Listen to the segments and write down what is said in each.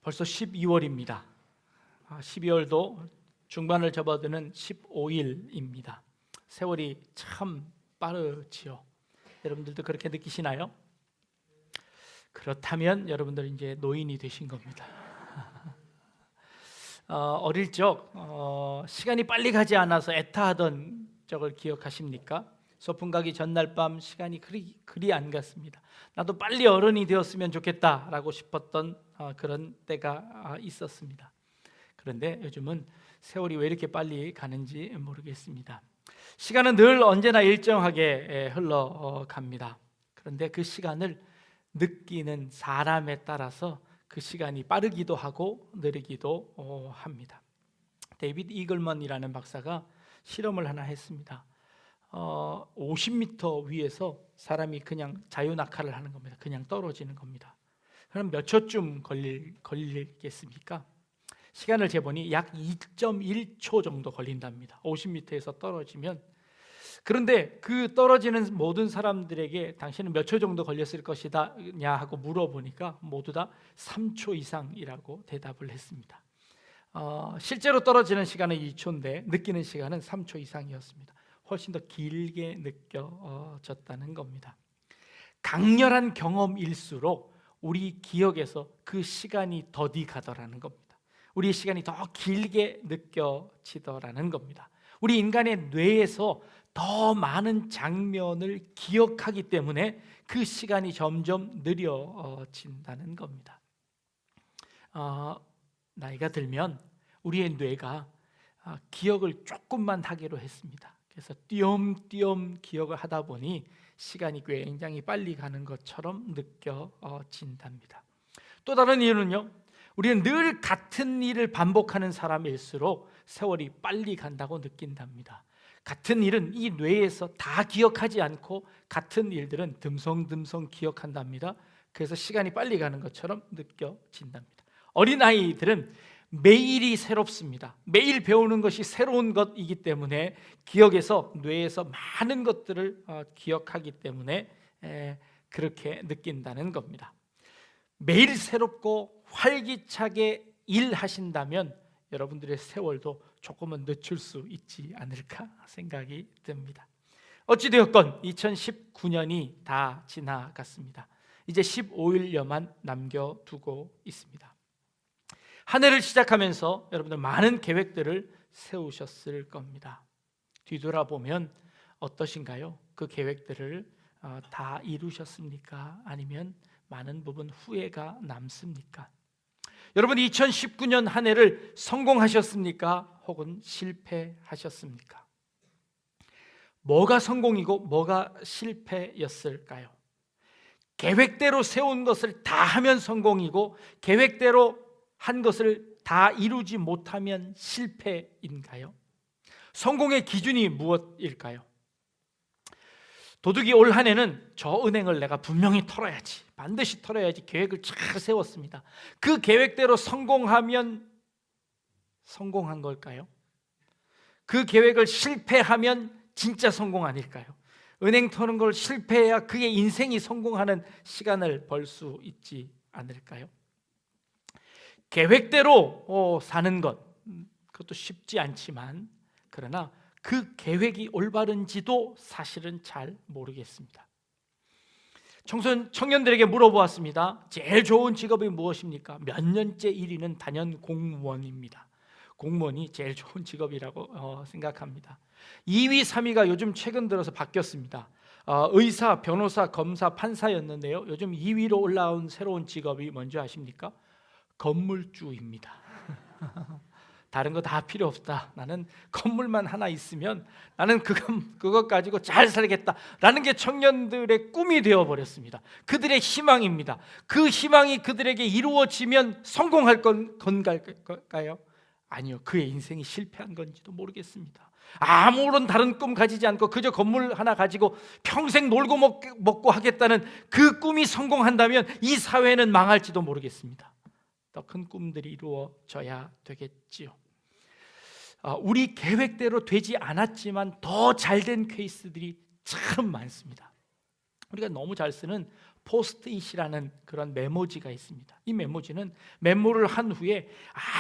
벌써 12월입니다. 12월도 중반을 접어드는 15일입니다. 세월이 참 빠르지요. 여러분들도 그렇게 느끼시나요? 그렇다면 여러분들 이제 노인이 되신 겁니다. 어릴 적 시간이 빨리 가지 않아서 애타하던 적을 기억하십니까? 소풍 가기 전날 밤 시간이 그리 안 갔습니다. 나도 빨리 어른이 되었으면 좋겠다라고 싶었던 그런 때가 있었습니다. 그런데 요즘은 세월이 왜 이렇게 빨리 가는지 모르겠습니다. 시간은 늘 언제나 일정하게 흘러갑니다. 그런데 그 시간을 느끼는 사람에 따라서 그 시간이 빠르기도 하고 느리기도 합니다. 데이비드 이글먼이라는 박사가 실험을 하나 했습니다. 50m 위에서 사람이 그냥 자유낙하를 하는 겁니다. 그냥 떨어지는 겁니다. 그럼 몇 초쯤 걸리겠습니까? 시간을 재보니 약 2.1초 정도 걸린답니다. 50m에서 떨어지면. 그런데 그 떨어지는 모든 사람들에게 당신은 몇 초 정도 걸렸을 것이다 하고 물어보니까 모두 다 3초 이상이라고 대답을 했습니다. 실제로 떨어지는 시간은 2초인데 느끼는 시간은 3초 이상이었습니다. 훨씬 더 길게 느껴졌다는 겁니다. 강렬한 경험일수록 우리 기억에서 그 시간이 더디 가더라는 겁니다. 우리 시간이 더 길게 느껴지더라는 겁니다. 우리 인간의 뇌에서 더 많은 장면을 기억하기 때문에 그 시간이 점점 느려진다는 겁니다. 나이가 들면 우리의 뇌가 기억을 조금만 하기로 했습니다. 그래서 띄엄띄엄 기억을 하다 보니 시간이 굉장히 빨리 가는 것처럼 느껴진답니다. 또 다른 이유는요, 우리는 늘 같은 일을 반복하는 사람일수록 세월이 빨리 간다고 느낀답니다. 같은 일은 이 뇌에서 다 기억하지 않고 같은 일들은 듬성듬성 기억한답니다. 그래서 시간이 빨리 가는 것처럼 느껴진답니다. 어린아이들은 매일이 새롭습니다. 매일 배우는 것이 새로운 것이기 때문에 기억에서 뇌에서 많은 것들을 기억하기 때문에 그렇게 느낀다는 겁니다. 매일 새롭고 활기차게 일하신다면 여러분들의 세월도 조금은 늦출 수 있지 않을까 생각이 듭니다. 어찌되었건 2019년이 다 지나갔습니다. 이제 15일여만 남겨두고 있습니다. 한 해를 시작하면서 여러분들 많은 계획들을 세우셨을 겁니다. 뒤돌아보면 어떠신가요? 그 계획들을 다 이루셨습니까? 아니면 많은 부분 후회가 남습니까? 여러분 2019년 한 해를 성공하셨습니까? 혹은 실패하셨습니까? 뭐가 성공이고 뭐가 실패였을까요? 계획대로 세운 것을 다 하면 성공이고 계획대로 한 것을 다 이루지 못하면 실패인가요? 성공의 기준이 무엇일까요? 도둑이 올 한 해는 저 은행을 내가 분명히 털어야지, 반드시 털어야지 계획을 잘 세웠습니다. 그 계획대로 성공하면 성공한 걸까요? 그 계획을 실패하면 진짜 성공 아닐까요? 은행 터는 걸 실패해야 그의 인생이 성공하는 시간을 벌 수 있지 않을까요? 계획대로 사는 것, 그것도 쉽지 않지만 그러나 그 계획이 올바른지도 사실은 잘 모르겠습니다. 청년들에게 물어보았습니다. 제일 좋은 직업이 무엇입니까? 몇 년째 1위는 단연 공무원입니다. 공무원이 제일 좋은 직업이라고 생각합니다. 2위, 3위가 요즘 최근 들어서 바뀌었습니다. 의사, 변호사, 검사, 판사였는데요, 요즘 2위로 올라온 새로운 직업이 뭔지 아십니까? 건물주입니다. 다른 거 다 필요 없다. 나는 건물만 하나 있으면 나는 그것 가지고 잘 살겠다라는 게 청년들의 꿈이 되어버렸습니다. 그들의 희망입니다. 그 희망이 그들에게 이루어지면 성공할 건가요? 아니요. 그의 인생이 실패한 건지도 모르겠습니다. 아무런 다른 꿈 가지지 않고 그저 건물 하나 가지고 평생 놀고 먹고 하겠다는 그 꿈이 성공한다면 이 사회는 망할지도 모르겠습니다. 더 큰 꿈들이 이루어져야 되겠지요. 우리 계획대로 되지 않았지만 더 잘된 케이스들이 참 많습니다. 우리가 너무 잘 쓰는 포스트잇이라는 그런 메모지가 있습니다. 이 메모지는 메모를 한 후에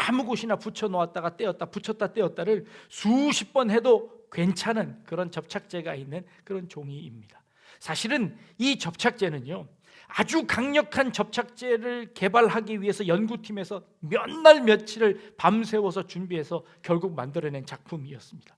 아무 곳이나 붙여 놓았다가 떼었다 붙였다 떼었다를 수십 번 해도 괜찮은 그런 접착제가 있는 그런 종이입니다. 사실은 이 접착제는요, 아주 강력한 접착제를 개발하기 위해서 연구팀에서 몇 날 며칠을 밤새워서 준비해서 결국 만들어낸 작품이었습니다.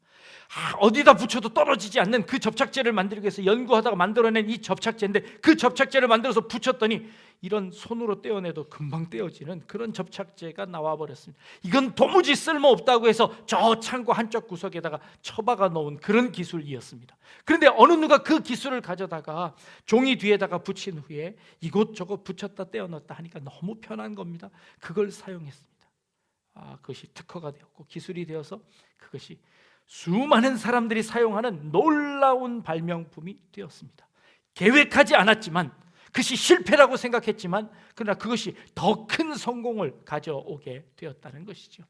어디다 붙여도 떨어지지 않는 그 접착제를 만들기 위해서 연구하다가 만들어낸 이 접착제인데, 그 접착제를 만들어서 붙였더니 이런 손으로 떼어내도 금방 떼어지는 그런 접착제가 나와버렸습니다. 이건 도무지 쓸모없다고 해서 저 창고 한쪽 구석에다가 처박아 놓은 그런 기술이었습니다. 그런데 어느 누가 그 기술을 가져다가 종이 뒤에다가 붙인 후에 이곳저곳 붙였다 떼어넣었다 하니까 너무 편한 겁니다. 그걸 사용했습니다. 그것이 특허가 되었고 기술이 되어서 그것이 수많은 사람들이 사용하는 놀라운 발명품이 되었습니다. 계획하지 않았지만, 그것이 실패라고 생각했지만, 그러나 그것이 더 큰 성공을 가져오게 되었다는 것이죠.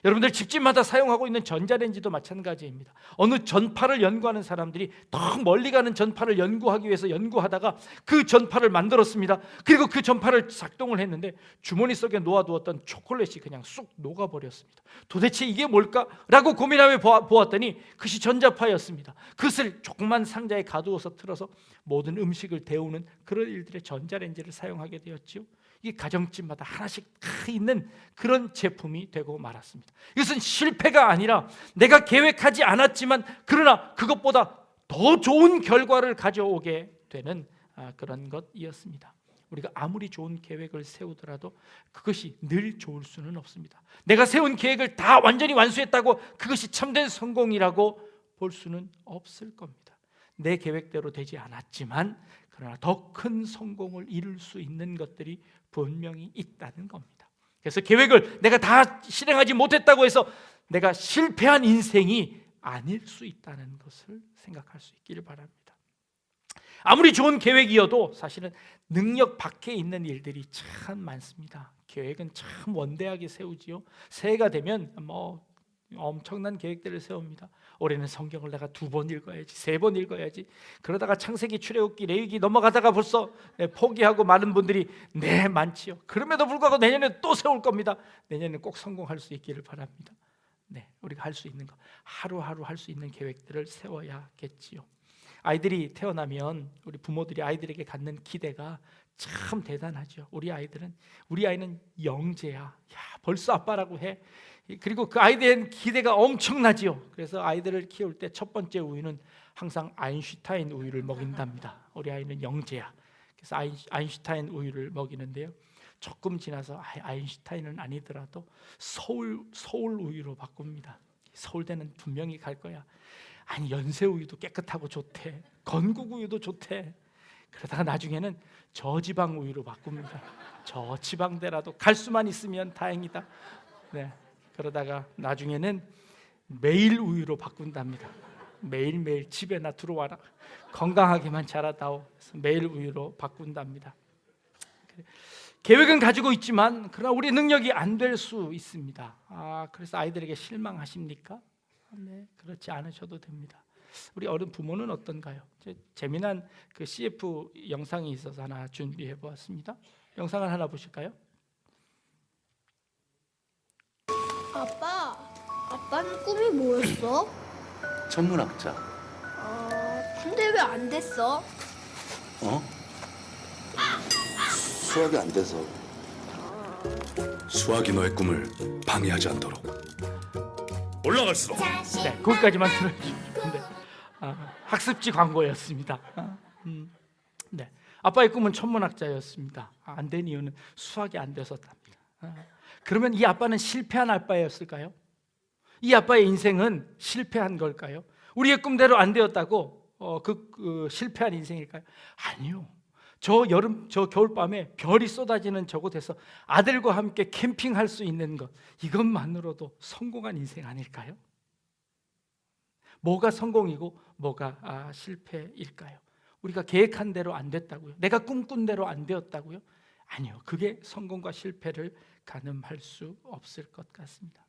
여러분들 집집마다 사용하고 있는 전자레인지도 마찬가지입니다. 어느 전파를 연구하는 사람들이 더 멀리 가는 전파를 연구하기 위해서 연구하다가 그 전파를 만들었습니다. 그리고 그 전파를 작동을 했는데 주머니 속에 놓아두었던 초콜릿이 그냥 쑥 녹아버렸습니다. 도대체 이게 뭘까? 라고 고민하며 보았더니 그것이 전자파였습니다. 그것을 조그만 상자에 가두어서 틀어서 모든 음식을 데우는 그런 일들에 전자레인지를 사용하게 되었지요. 이 가정집마다 하나씩 있는 그런 제품이 되고 말았습니다. 이것은 실패가 아니라 내가 계획하지 않았지만 그러나 그것보다 더 좋은 결과를 가져오게 되는 그런 것이었습니다. 우리가 아무리 좋은 계획을 세우더라도 그것이 늘 좋을 수는 없습니다. 내가 세운 계획을 다 완전히 완수했다고 그것이 참된 성공이라고 볼 수는 없을 겁니다. 내 계획대로 되지 않았지만 그러나 더 큰 성공을 이룰 수 있는 것들이 분명히 있다는 겁니다. 그래서 계획을 내가 다 실행하지 못했다고 해서 내가 실패한 인생이 아닐 수 있다는 것을 생각할 수 있기를 바랍니다. 아무리 좋은 계획이어도 사실은 능력 밖에 있는 일들이 참 많습니다. 계획은 참 원대하게 세우지요. 새해가 되면 엄청난 계획들을 세웁니다. 올해는 성경을 내가 2번 읽어야지, 3번 읽어야지. 그러다가 창세기, 출애굽기, 레위기 넘어가다가 벌써 포기하고 많은 분들이 많지요. 그럼에도 불구하고 내년에 또 세울 겁니다. 내년에 꼭 성공할 수 있기를 바랍니다. 우리가 할 수 있는 것, 하루하루 할 수 있는 계획들을 세워야겠지요. 아이들이 태어나면 우리 부모들이 아이들에게 갖는 기대가 참 대단하죠. 우리 아이는 영재야. 벌써 아빠라고 해. 그리고 그 아이에 대한 기대가 엄청나지요. 그래서 아이들을 키울 때 첫 번째 우유는 항상 아인슈타인 우유를 먹인답니다. 우리 아이는 영재야. 그래서 아인슈타인 우유를 먹이는데요, 조금 지나서 아인슈타인은 아니더라도 서울 우유로 바꿉니다. 서울대는 분명히 갈 거야. 아니, 연세 우유도 깨끗하고 좋대. 건국 우유도 좋대. 그러다가 나중에는 저지방 우유로 바꿉니다. 저지방대라도 갈 수만 있으면 다행이다. 그러다가 나중에는 매일 우유로 바꾼답니다. 매일매일 집에나 들어와라. 건강하게만 자라다오. 그래서 매일 우유로 바꾼답니다. 계획은 가지고 있지만 그러나 우리 능력이 안 될 수 있습니다. 그래서 아이들에게 실망하십니까? 그렇지 않으셔도 됩니다. 우리 어른 부모는 어떤가요? 재미난 그 CF 영상이 있어서 하나 준비해 보았습니다. 영상을 하나 보실까요? 아빠는 꿈이 뭐였어? 천문학자. 근데 왜 안 됐어? 수학이 안 돼서. 수학이 너의 꿈을 방해하지 않도록. 올라갈수록. 거기까지만 들어주시면 학습지 광고였습니다. 아빠의 꿈은 천문학자였습니다. 안 된 이유는 수학이 안 돼서답니다. 그러면 이 아빠는 실패한 아빠였을까요? 이 아빠의 인생은 실패한 걸까요? 우리의 꿈대로 안 되었다고 그 실패한 인생일까요? 아니요. 저 겨울밤에 별이 쏟아지는 저곳에서 아들과 함께 캠핑할 수 있는 것, 이것만으로도 성공한 인생 아닐까요? 뭐가 성공이고 뭐가 실패일까요? 우리가 계획한 대로 안 됐다고요? 내가 꿈꾼 대로 안 되었다고요? 아니요. 그게 성공과 실패를 가늠할 수 없을 것 같습니다.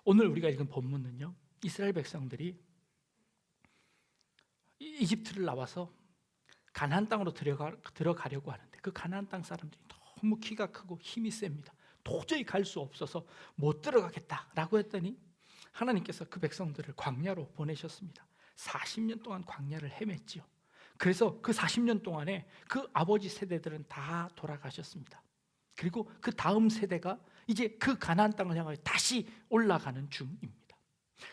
오늘 우리가 읽은 본문은요, 이스라엘 백성들이 이집트를 나와서 가나안 땅으로 들어가려고 하는데 그 가나안 땅 사람들이 너무 키가 크고 힘이 셉니다. 도저히 갈 수 없어서 못 들어가겠다라고 했더니 하나님께서 그 백성들을 광야로 보내셨습니다. 40년 동안 광야를 헤맸지요. 그래서 그 40년 동안에 그 아버지 세대들은 다 돌아가셨습니다. 그리고 그 다음 세대가 이제 그 가나안 땅을 향해 다시 올라가는 중입니다.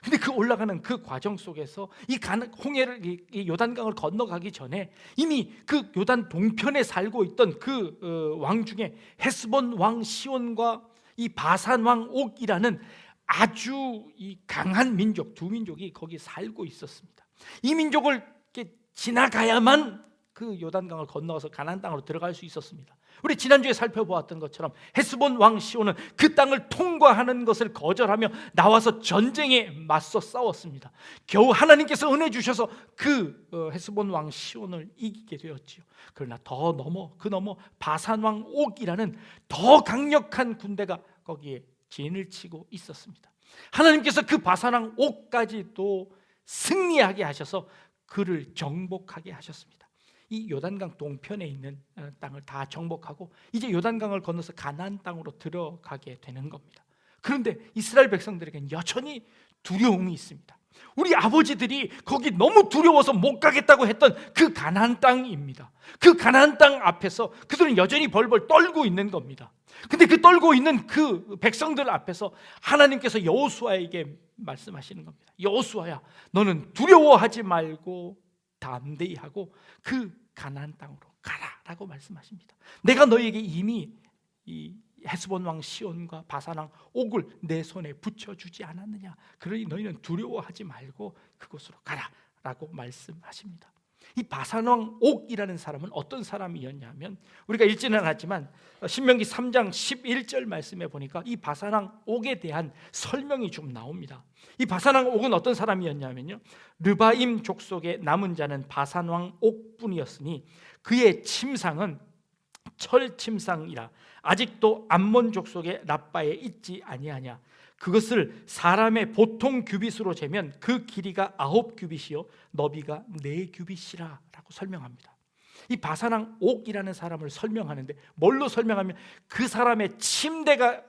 근데 그 올라가는 그 과정 속에서 이 홍해를, 이 요단강을 건너가기 전에 이미 그 요단 동편에 살고 있던 그 왕 중에 헤스본 왕 시온과 이 바산 왕 옥이라는 아주 이 강한 민족, 두 민족이 거기 살고 있었습니다. 이 민족을 이렇게 지나가야만 그 요단강을 건너서 가나안 땅으로 들어갈 수 있었습니다. 우리 지난주에 살펴보았던 것처럼 헤스본 왕 시온은 그 땅을 통과하는 것을 거절하며 나와서 전쟁에 맞서 싸웠습니다. 겨우 하나님께서 은혜 주셔서 그 헤스본 왕 시온을 이기게 되었지요. 그러나 더 넘어 바산 왕 옥이라는 더 강력한 군대가 거기에 진을 치고 있었습니다. 하나님께서 그 바산 왕 옥까지도 승리하게 하셔서 그를 정복하게 하셨습니다. 이 요단강 동편에 있는 땅을 다 정복하고 이제 요단강을 건너서 가나안 땅으로 들어가게 되는 겁니다. 그런데 이스라엘 백성들에게는 여전히 두려움이 있습니다. 우리 아버지들이 거기 너무 두려워서 못 가겠다고 했던 그 가나안 땅입니다. 그 가나안 땅 앞에서 그들은 여전히 벌벌 떨고 있는 겁니다. 근데 그 떨고 있는 그 백성들 앞에서 하나님께서 여호수아에게 말씀하시는 겁니다. 여호수아야, 너는 두려워하지 말고 담대히 하고 그 가나안 땅으로 가라라고 말씀하십니다. 내가 너에게 이미 이 헤스본 왕 시온과 바산 왕 옥을 내 손에 붙여주지 않았느냐. 그러니 너희는 두려워하지 말고 그곳으로 가라라고 말씀하십니다. 이 바산 왕 옥이라는 사람은 어떤 사람이었냐면 우리가 읽지는 않았지만 신명기 3장 11절 말씀에 보니까 이 바산 왕 옥에 대한 설명이 좀 나옵니다. 이 바산 왕 옥은 어떤 사람이었냐면요, 르바임 족속의 남은 자는 바산 왕 옥뿐이었으니 그의 침상은 철 침상이라 아직도 암몬 족속의 라빠에 있지 아니하냐. 그것을 사람의 보통 규빗으로 재면 그 길이가 9규빗이요 너비가 4규빗이라 라고 설명합니다. 이 바산 왕 옥이라는 사람을 설명하는데 뭘로 설명하면 그 사람의 침대가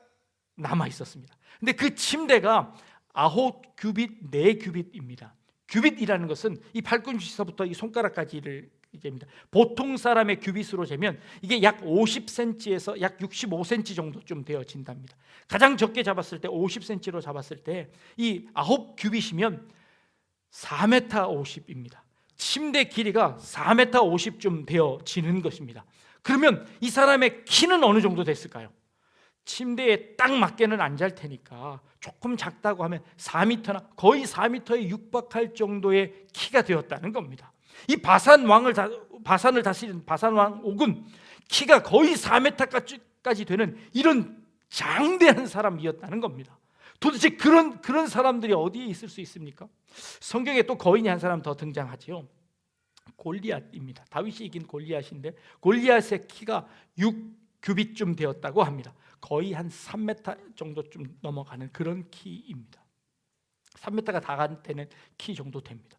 남아 있었습니다. 근데 그 침대가 9규빗, 4규빗입니다. 규빗이라는 것은 이 팔꿈치서부터 이 손가락까지를 얘기합니다. 보통 사람의 규빗으로 재면 이게 약 50cm에서 약 65cm 정도쯤 되어진답니다. 가장 적게 잡았을 때 50cm로 잡았을 때 이 9규빗이면 4m 50입니다. 침대 길이가 4m 50쯤 되어지는 것입니다. 그러면 이 사람의 키는 어느 정도 됐을까요? 침대에 딱 맞게는 안 잘 테니까 조금 작다고 하면 4m나 거의 4m에 육박할 정도의 키가 되었다는 겁니다. 이 바산을 다스리는 바산 왕 옥은 키가 거의 4m까지 되는 이런 장대한 사람이었다는 겁니다. 도대체 그런 사람들이 어디에 있을 수 있습니까? 성경에 또 거인이 한 사람 더 등장하지요. 골리앗입니다. 다윗이 이긴 골리앗인데 골리앗의 키가 6규빗쯤 되었다고 합니다. 거의 한 3m 정도쯤 넘어가는 그런 키입니다. 3m가 다 되는 키 정도 됩니다.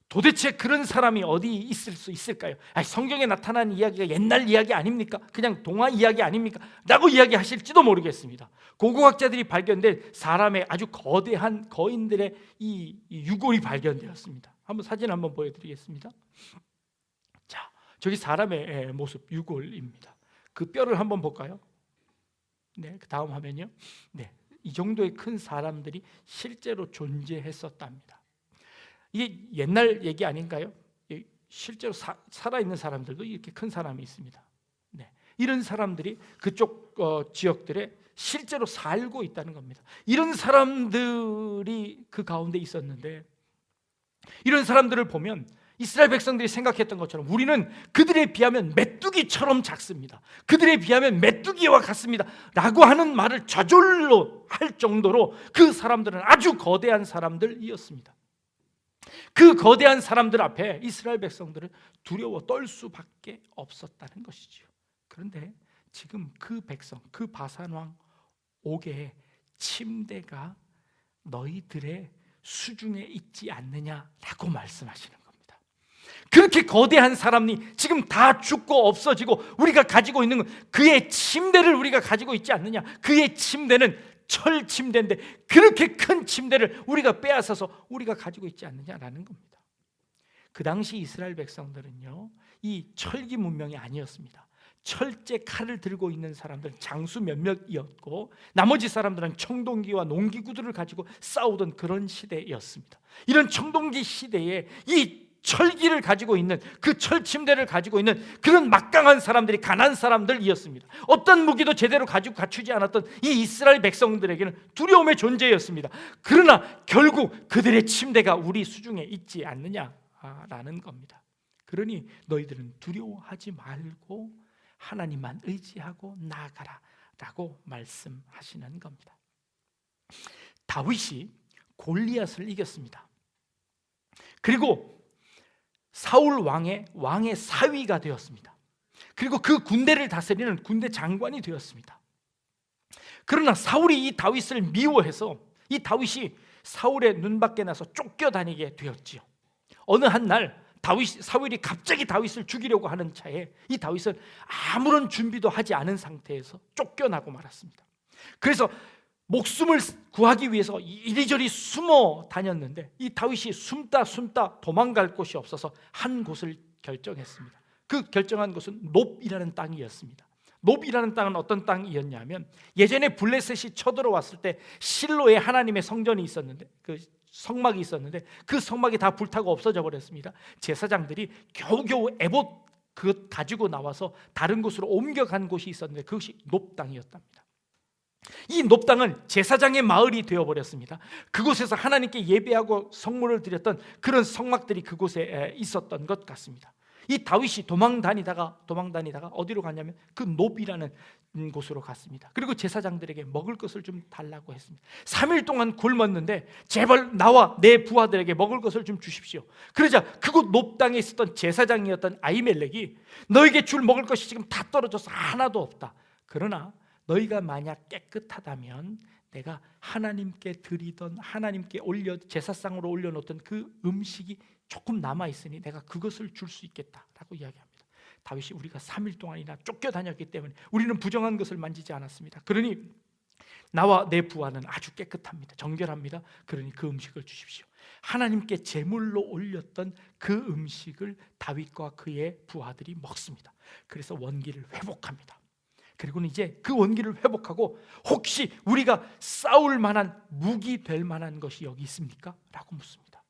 도대체 그런 사람이 어디 있을 수 있을까요? 성경에 나타난 이야기가 옛날 이야기 아닙니까? 그냥 동화 이야기 아닙니까? 라고 이야기하실지도 모르겠습니다. 고고학자들이 발견된 사람의 아주 거대한 거인들의 이 유골이 발견되었습니다. 사진 한번 보여드리겠습니다. 자, 저기 사람의 모습 유골입니다. 그 뼈를 한번 볼까요? 네, 그 다음 화면이요. 네, 이 정도의 큰 사람들이 실제로 존재했었답니다. 이게 옛날 얘기 아닌가요? 실제로 살아있는 사람들도 이렇게 큰 사람이 있습니다. 네, 이런 사람들이 그쪽 지역들에 실제로 살고 있다는 겁니다. 이런 사람들이 그 가운데 있었는데 이런 사람들을 보면 이스라엘 백성들이 생각했던 것처럼 우리는 그들에 비하면 메뚜기처럼 작습니다. 그들에 비하면 메뚜기와 같습니다. 라고 하는 말을 저절로 할 정도로 그 사람들은 아주 거대한 사람들이었습니다. 그 거대한 사람들 앞에 이스라엘 백성들은 두려워 떨 수밖에 없었다는 것이죠. 그런데 지금 그 백성, 그 바산 왕 옥의 침대가 너희들의 수중에 있지 않느냐라고 말씀하시는 겁니다. 그렇게 거대한 사람이 지금 다 죽고 없어지고 우리가 가지고 있는 건 그의 침대를 우리가 가지고 있지 않느냐? 그의 침대는 철 침대인데 그렇게 큰 침대를 우리가 빼앗아서 우리가 가지고 있지 않느냐라는 겁니다. 그 당시 이스라엘 백성들은요, 이 철기 문명이 아니었습니다. 철제 칼을 들고 있는 사람들은 장수 몇몇이었고 나머지 사람들은 청동기와 농기구들을 가지고 싸우던 그런 시대였습니다. 이런 청동기 시대에 이 철기를 가지고 있는, 그 철침대를 가지고 있는 그런 막강한 사람들이 가난한 사람들이었습니다. 어떤 무기도 제대로 가지고 갖추지 않았던 이 이스라엘 백성들에게는 두려움의 존재였습니다. 그러나 결국 그들의 침대가 우리 수중에 있지 않느냐라는 겁니다. 그러니 너희들은 두려워하지 말고 하나님만 의지하고 나아가라 라고 말씀하시는 겁니다. 다윗이 골리앗을 이겼습니다. 그리고 사울 왕의 사위가 되었습니다. 그리고 그 군대를 다스리는 군대 장관이 되었습니다. 그러나 사울이 이 다윗을 미워해서 이 다윗이 사울의 눈밖에 나서 쫓겨다니게 되었지요. 어느 한날 사울이 갑자기 다윗을 죽이려고 하는 차에 이 다윗은 아무런 준비도 하지 않은 상태에서 쫓겨나고 말았습니다. 그래서 목숨을 구하기 위해서 이리저리 숨어 다녔는데 이 다윗이 숨다 도망갈 곳이 없어서 한 곳을 결정했습니다. 그 결정한 곳은 놉이라는 땅이었습니다. 놉이라는 땅은 어떤 땅이었냐면 예전에 블레셋이 쳐들어왔을 때 실로에 하나님의 성전이 있었는데 그 성막이 있었는데 그 성막이 다 불타고 없어져 버렸습니다. 제사장들이 겨우겨우 에봇 그것 가지고 나와서 다른 곳으로 옮겨간 곳이 있었는데 그것이 놉 땅이었답니다. 이 놉 땅은 제사장의 마을이 되어버렸습니다. 그곳에서 하나님께 예배하고 성물을 드렸던 그런 성막들이 그곳에 있었던 것 같습니다. 이 다윗이 도망 다니다가 어디로 갔냐면 그 놉이라는 곳으로 갔습니다. 그리고 제사장들에게 먹을 것을 좀 달라고 했습니다. 3일 동안 굶었는데 제발 나와 내 부하들에게 먹을 것을 좀 주십시오. 그러자 그곳 놉 땅에 있었던 제사장이었던 아히멜렉이 너에게 줄 먹을 것이 지금 다 떨어져서 하나도 없다. 그러나 너희가 만약 깨끗하다면 내가 하나님께 드리던 하나님께 제사상으로 올려놓던 그 음식이 조금 남아있으니 내가 그것을 줄 수 있겠다라고 이야기합니다. 다윗이 우리가 3일 동안이나 쫓겨다녔기 때문에 우리는 부정한 것을 만지지 않았습니다. 그러니 나와 내 부하는 아주 깨끗합니다. 정결합니다. 그러니 그 음식을 주십시오. 하나님께 제물로 올렸던 그 음식을 다윗과 그의 부하들이 먹습니다. 그래서 원기를 회복합니다. 그리고는 이제 그 원기를 회복하고 혹시 우리가 싸울 만한 무기 될 만한 것이 여기 있습니까? 라고 묻습니다.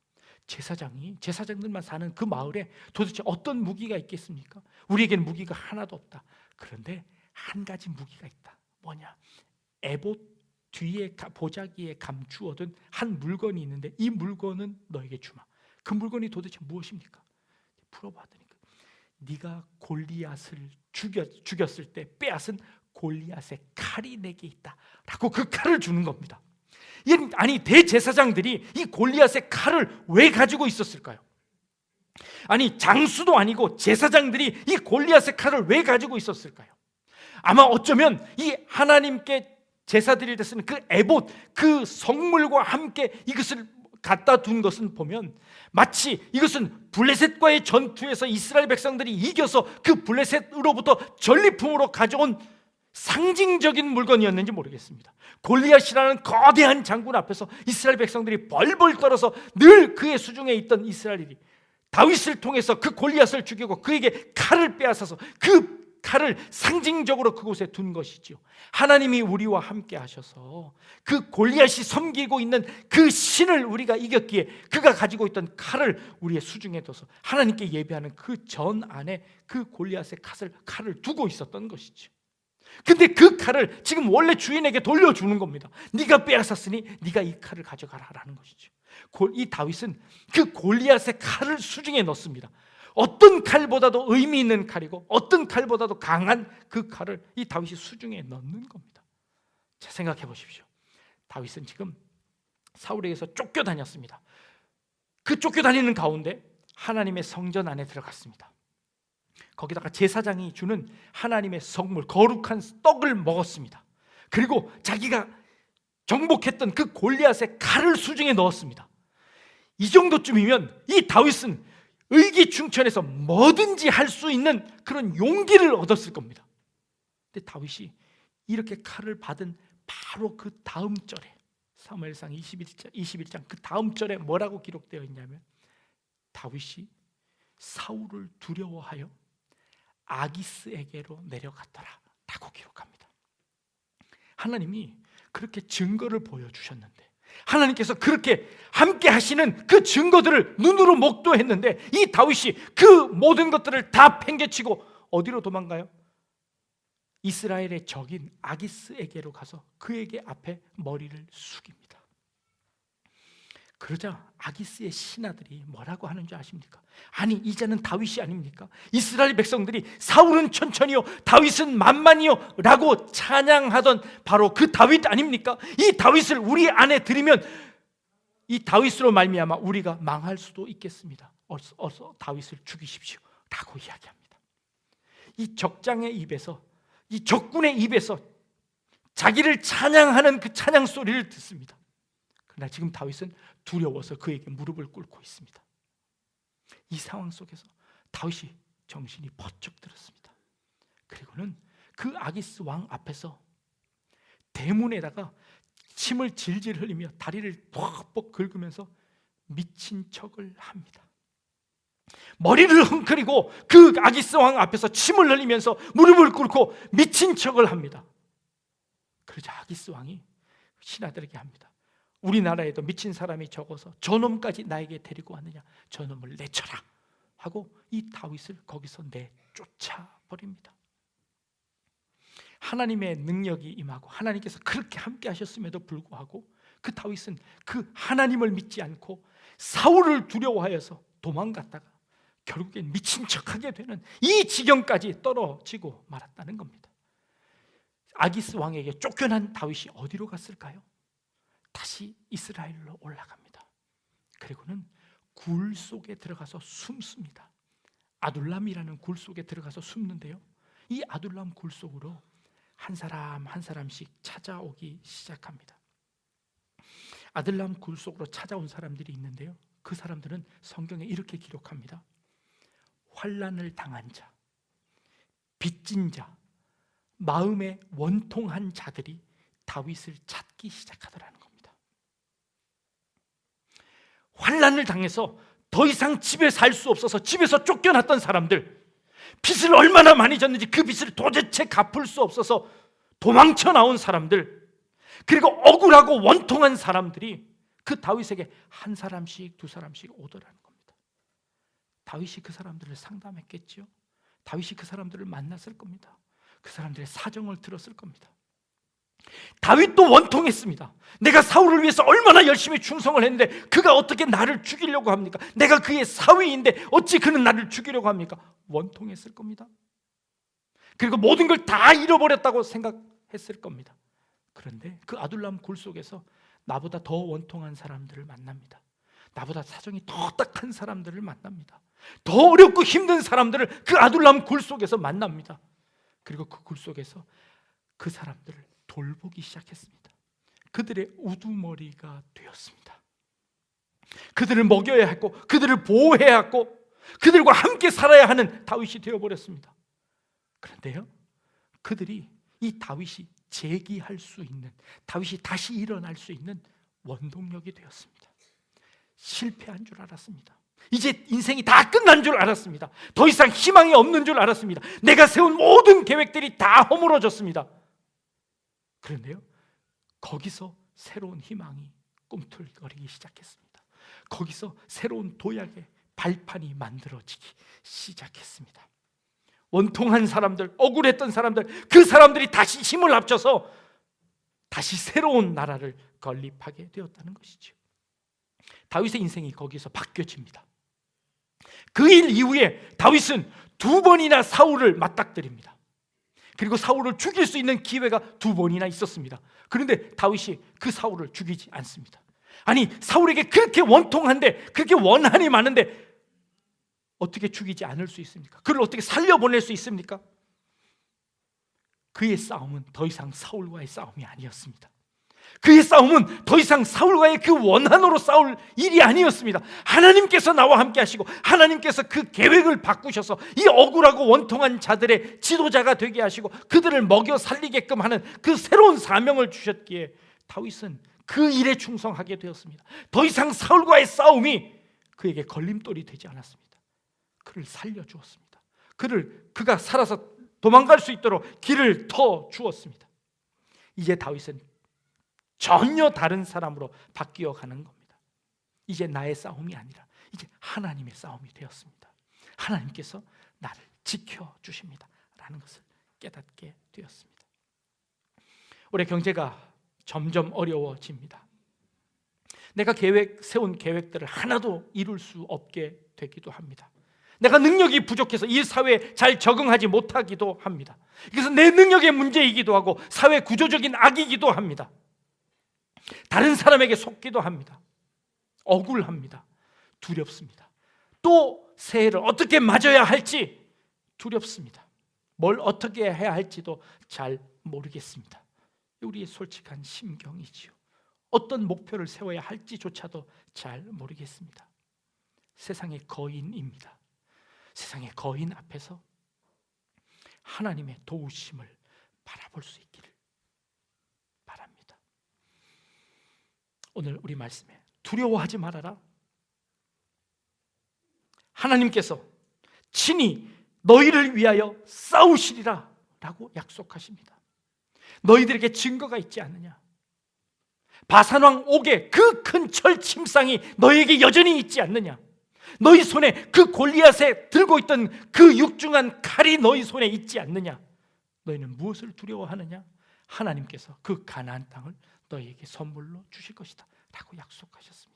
제사장들만 사는 그 마을에 도대체 어떤 무기가 있겠습니까? 우리에게는 무기가 하나도 없다. 그런데 한 가지 무기가 있다. 뭐냐? 에봇 뒤에 보자기에 감추어둔 한 물건이 있는데 이 물건은 너에게 주마. 그 물건이 도대체 무엇입니까? 풀어봤더니 네가 골리앗을 죽였을 때 빼앗은 골리앗의 칼이 내게 있다 라고 그 칼을 주는 겁니다. 아니 대제사장들이 이 골리앗의 칼을 왜 가지고 있었을까요? 아니 장수도 아니고 제사장들이 이 골리앗의 칼을 왜 가지고 있었을까요? 아마 어쩌면 이 하나님께 제사드릴 때 쓰는 그 에봇 그 성물과 함께 이것을 갖다 둔 것은 보면 마치 이것은 블레셋과의 전투에서 이스라엘 백성들이 이겨서 그 블레셋으로부터 전리품으로 가져온 상징적인 물건이었는지 모르겠습니다. 골리앗이라는 거대한 장군 앞에서 이스라엘 백성들이 벌벌 떨어서 늘 그의 수중에 있던 이스라엘이 다윗을 통해서 그 골리앗을 죽이고 그에게 칼을 빼앗아서 그 칼을 상징적으로 그곳에 둔 것이지요. 하나님이 우리와 함께 하셔서 그 골리앗이 섬기고 있는 그 신을 우리가 이겼기에 그가 가지고 있던 칼을 우리의 수중에 둬서 하나님께 예배하는 그 전 안에 그 골리앗의 칼을 두고 있었던 것이죠. 근데 그 칼을 지금 원래 주인에게 돌려주는 겁니다. 네가 빼앗았으니 네가 이 칼을 가져가라라는 것이죠. 이 다윗은 그 골리앗의 칼을 수중에 넣습니다. 어떤 칼보다도 의미 있는 칼이고 어떤 칼보다도 강한 그 칼을 이 다윗이 수중에 넣는 겁니다. 자, 생각해 보십시오. 다윗은 지금 사울에게서 쫓겨다녔습니다. 그 쫓겨다니는 가운데 하나님의 성전 안에 들어갔습니다. 거기다가 제사장이 주는 하나님의 성물 거룩한 떡을 먹었습니다. 그리고 자기가 정복했던 그 골리앗의 칼을 수중에 넣었습니다. 이 정도쯤이면 이 다윗은 의기충천해서 뭐든지 할 수 있는 그런 용기를 얻었을 겁니다. 근데 다윗이 이렇게 칼을 받은 바로 그 다음 절에, 사무엘상 21장 그 다음 절에 뭐라고 기록되어 있냐면, 다윗이 사울을 두려워하여 아기스에게로 내려갔더라 라고 기록합니다. 하나님이 그렇게 증거를 보여주셨는데, 하나님께서 그렇게 함께 하시는 그 증거들을 눈으로 목도했는데, 이 다윗이 그 모든 것들을 다 팽개치고 어디로 도망가요? 이스라엘의 적인 아기스에게로 가서 그에게 앞에 머리를 숙입니다. 그러자 아기스의 신하들이 뭐라고 하는 줄 아십니까? 아니, 이제는 다윗이 아닙니까? 이스라엘 백성들이 사울은 천천히요 다윗은 만만히요 라고 찬양하던 바로 그 다윗 아닙니까? 이 다윗을 우리 안에 들이면 이 다윗으로 말미암아 우리가 망할 수도 있겠습니다. 어서 다윗을 죽이십시오 라고 이야기합니다. 이 적장의 입에서, 이 적군의 입에서 자기를 찬양하는 그 찬양 소리를 듣습니다. 그러나 지금 다윗은 두려워서 그에게 무릎을 꿇고 있습니다. 이 상황 속에서 다윗이 정신이 번쩍 들었습니다. 그리고는 그 아기스 왕 앞에서 대문에다가 침을 질질 흘리며 다리를 뻑뻑 긁으면서 미친 척을 합니다. 머리를 흔들고 그 아기스 왕 앞에서 침을 흘리면서 무릎을 꿇고 미친 척을 합니다. 그러자 아기스 왕이 신하들에게 합니다. 우리나라에도 미친 사람이 적어서 저놈까지 나에게 데리고 왔느냐, 저놈을 내쳐라 하고 이 다윗을 거기서 내쫓아 버립니다. 하나님의 능력이 임하고 하나님께서 그렇게 함께 하셨음에도 불구하고 그 다윗은 그 하나님을 믿지 않고 사울을 두려워하여서 도망갔다가 결국엔 미친 척하게 되는 이 지경까지 떨어지고 말았다는 겁니다. 아기스 왕에게 쫓겨난 다윗이 어디로 갔을까요? 다시 이스라엘로 올라갑니다. 그리고는 굴 속에 들어가서 숨습니다. 아둘람이라는 굴 속에 들어가서 숨는데요, 이 아둘람 굴 속으로 한 사람 한 사람씩 찾아오기 시작합니다. 아둘람 굴 속으로 찾아온 사람들이 있는데요, 그 사람들은 성경에 이렇게 기록합니다. 환난을 당한 자, 빚진 자, 마음에 원통한 자들이 다윗을 찾기 시작하더라는 겁니다. 환난을 당해서 더 이상 집에 살 수 없어서 집에서 쫓겨났던 사람들, 빚을 얼마나 많이 졌는지 그 빚을 도대체 갚을 수 없어서 도망쳐 나온 사람들, 그리고 억울하고 원통한 사람들이 그 다윗에게 한 사람씩 두 사람씩 오더라는 겁니다. 다윗이 그 사람들을 상담했겠지요. 다윗이 그 사람들을 만났을 겁니다. 그 사람들의 사정을 들었을 겁니다. 다윗도 원통했습니다. 내가 사울을 위해서 얼마나 열심히 충성을 했는데 그가 어떻게 나를 죽이려고 합니까? 내가 그의 사위인데 어찌 그는 나를 죽이려고 합니까? 원통했을 겁니다. 그리고 모든 걸 다 잃어버렸다고 생각했을 겁니다. 그런데 그 아둘람 굴 속에서 나보다 더 원통한 사람들을 만납니다. 나보다 사정이 더 딱한 사람들을 만납니다. 더 어렵고 힘든 사람들을 그 아둘람 굴 속에서 만납니다. 그리고 그 굴 속에서 그 사람들을 돌보기 시작했습니다. 그들의 우두머리가 되었습니다. 그들을 먹여야 했고 그들을 보호해야 했고 그들과 함께 살아야 하는 다윗이 되어버렸습니다. 그런데요, 그들이 이 다윗이 재기할 수 있는, 다윗이 다시 일어날 수 있는 원동력이 되었습니다. 실패한 줄 알았습니다. 이제 인생이 다 끝난 줄 알았습니다. 더 이상 희망이 없는 줄 알았습니다. 내가 세운 모든 계획들이 다 허물어졌습니다. 그런데요, 거기서 새로운 희망이 꿈틀거리기 시작했습니다. 거기서 새로운 도약의 발판이 만들어지기 시작했습니다. 원통한 사람들, 억울했던 사람들, 그 사람들이 다시 힘을 합쳐서 다시 새로운 나라를 건립하게 되었다는 것이죠. 다윗의 인생이 거기서 바뀌어집니다. 그 일 이후에 다윗은 2번이나 사울을 맞닥뜨립니다. 그리고 사울을 죽일 수 있는 기회가 2번이나 있었습니다. 그런데 다윗이 그 사울을 죽이지 않습니다. 아니, 사울에게 그렇게 원통한데, 그렇게 원한이 많은데 어떻게 죽이지 않을 수 있습니까? 그를 어떻게 살려보낼 수 있습니까? 그의 싸움은 더 이상 사울과의 싸움이 아니었습니다. 그의 싸움은 더 이상 사울과의 그 원한으로 싸울 일이 아니었습니다. 하나님께서 나와 함께 하시고 하나님께서 그 계획을 바꾸셔서 이 억울하고 원통한 자들의 지도자가 되게 하시고 그들을 먹여 살리게끔 하는 그 새로운 사명을 주셨기에 다윗은 그 일에 충성하게 되었습니다. 더 이상 사울과의 싸움이 그에게 걸림돌이 되지 않았습니다. 그를 살려주었습니다. 그가 살아서 도망갈 수 있도록 길을 터 주었습니다. 이제 다윗은 전혀 다른 사람으로 바뀌어 가는 겁니다. 이제 나의 싸움이 아니라 이제 하나님의 싸움이 되었습니다. 하나님께서 나를 지켜주십니다 라는 것을 깨닫게 되었습니다. 올해 경제가 점점 어려워집니다. 내가 세운 계획들을 하나도 이룰 수 없게 되기도 합니다. 내가 능력이 부족해서 이 사회에 잘 적응하지 못하기도 합니다. 그래서 내 능력의 문제이기도 하고 사회 구조적인 악이기도 합니다. 다른 사람에게 속기도 합니다. 억울합니다. 두렵습니다. 또 새해를 어떻게 맞아야 할지 두렵습니다. 뭘 어떻게 해야 할지도 잘 모르겠습니다. 우리의 솔직한 심경이지요. 어떤 목표를 세워야 할지조차도 잘 모르겠습니다. 세상의 거인입니다. 세상의 거인 앞에서 하나님의 도우심을 바라볼 수 있기를 바랍니다. 오늘 우리 말씀에 두려워하지 말아라. 하나님께서 친히 너희를 위하여 싸우시리라 라고 약속하십니다. 너희들에게 증거가 있지 않느냐? 바산왕 옥의 그 큰 철 침상이 너희에게 여전히 있지 않느냐? 너희 손에 그 골리앗에 들고 있던 그 육중한 칼이 너희 손에 있지 않느냐? 너희는 무엇을 두려워하느냐? 하나님께서 그 가나안 땅을 너희에게 선물로 주실 것이다 라고 약속하셨습니다.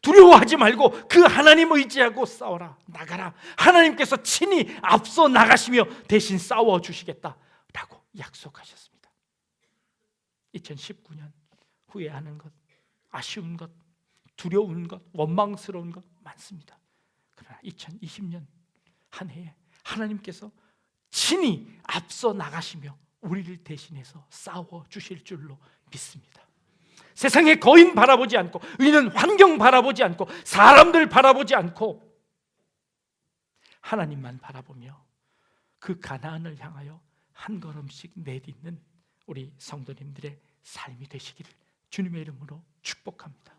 두려워하지 말고 그 하나님 의지하고 싸워라. 나가라. 하나님께서 친히 앞서 나가시며 대신 싸워주시겠다 라고 약속하셨습니다. 2019년 후회하는 것, 아쉬운 것, 두려운 것, 원망스러운 것 많습니다. 그러나 2020년 한 해에 하나님께서 친히 앞서 나가시며 우리를 대신해서 싸워주실 줄로 믿습니다. 세상의 거인 바라보지 않고, 우리는 환경 바라보지 않고, 사람들 바라보지 않고 하나님만 바라보며 그 가나안을 향하여 한 걸음씩 내딛는 우리 성도님들의 삶이 되시기를 주님의 이름으로 축복합니다.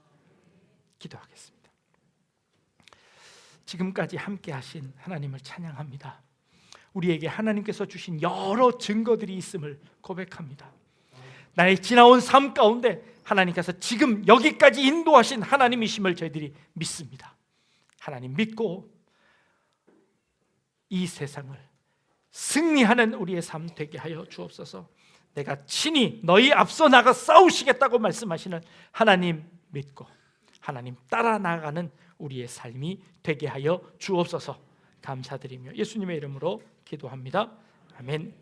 기도하겠습니다. 지금까지 함께 하신 하나님을 찬양합니다. 우리에게 하나님께서 주신 여러 증거들이 있음을 고백합니다. 나의 지나온 삶 가운데 하나님께서 지금 여기까지 인도하신 하나님이심을 저희들이 믿습니다. 하나님 믿고 이 세상을 승리하는 우리의 삶 되게 하여 주옵소서. 내가 친히 너희 앞서 나가 싸우시겠다고 말씀하시는 하나님 믿고 하나님 따라 나가는 우리의 삶이 되게 하여 주옵소서. 감사드리며 예수님의 이름으로 기도합니다. 아멘.